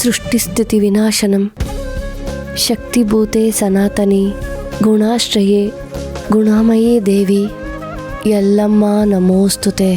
ಸೃಷ್ಟಿಸ್ಥಿತಿ ವಿನಾಶನಂ ಶಕ್ತಿಭೂತೆ ಸನಾತನಿ ಗುಣಾಶ್ರಯೇ ಗುಣಮಯೇ ದೇವಿ ಯಲ್ಲಮ್ಮ ನಮೋಸ್ತುತೆ.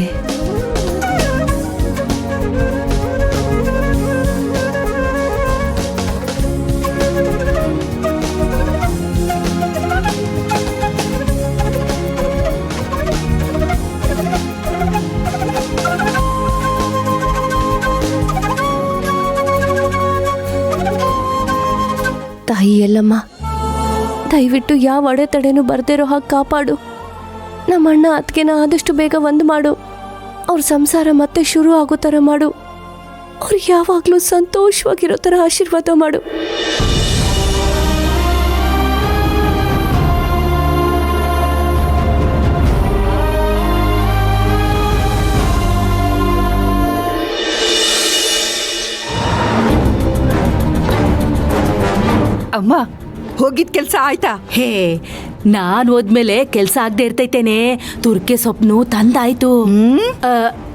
ತಾಯಿ ಯಲ್ಲಮ್ಮ, ದಯವಿಟ್ಟು ಯಾವ ಅಡೆತಡೆನೂ ಬರ್ದಿರೋ ಹಾಗೆ ಕಾಪಾಡು. ನಮ್ಮಣ್ಣ ಅದಕ್ಕೆನ ಆದಷ್ಟು ಬೇಗ ಒಂದು ಮಾಡು. ಅವ್ರ ಸಂಸಾರ ಮತ್ತೆ ಶುರು ಆಗೋ ಥರ ಮಾಡು. ಅವ್ರು ಯಾವಾಗಲೂ ಸಂತೋಷವಾಗಿರೋ ಥರ ಆಶೀರ್ವಾದ ಮಾಡು. ಅಮ್ಮ, ಹೋಗಿದ್ ಕೆಲ್ಸ ಆಯ್ತಾ? ಹೇ, ನಾನ್ ಹೋದ್ಮೇಲೆ ಕೆಲ್ಸ ಆಗದೆ ಇರ್ತೈತೇನೆ. ತುರ್ಕೆ ಸೊಪ್ಪು ತಂದಾಯ್ತು.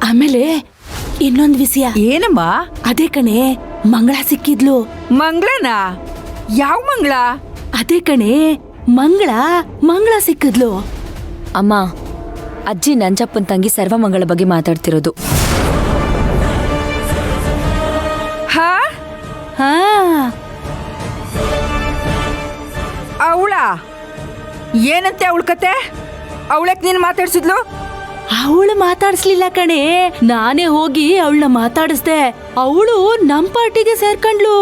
ಆಮೇಲೆ ಇನ್ನೊಂದ್ ವಿಷಯ. ಏನಮ್ಮ? ಅದೇ ಕಣೆ, ಮಂಗಳ ಸಿಕ್ಕಿದ್ಲು. ಮಂಗಳನ? ಯಾವ ಮಂಗಳ? ಅದೇ ಕಣೆ, ಮಂಗಳ ಸಿಕ್ಕಿದ್ಲು. ಅಮ್ಮ, ಅಜ್ಜಿ ನಂಜಪ್ಪನ್ ತಂಗಿ ಸರ್ವಮಂಗಳ ಬಗ್ಗೆ ಮಾತಾಡ್ತಿರೋದು. ಹಾ ಹಾ, ಅವಳ ಏನಂತೆ ಅವಳ ಕತೆ? ಅವಳಕ್ ನೀನ್ ಮಾತಾಡ್ಸಿದ್ಲು? ಅವಳು ಮಾತಾಡ್ಸ್ಲಿಲ್ಲ ಕಣೆ, ನಾನೇ ಹೋಗಿ ಅವಳನ್ನ ಮಾತಾಡಿಸ್ದೆ. ಅವಳು ನಮ್ ಪಾರ್ಟಿಗೆ ಸೇರ್ಕೊಂಡ್ಲು.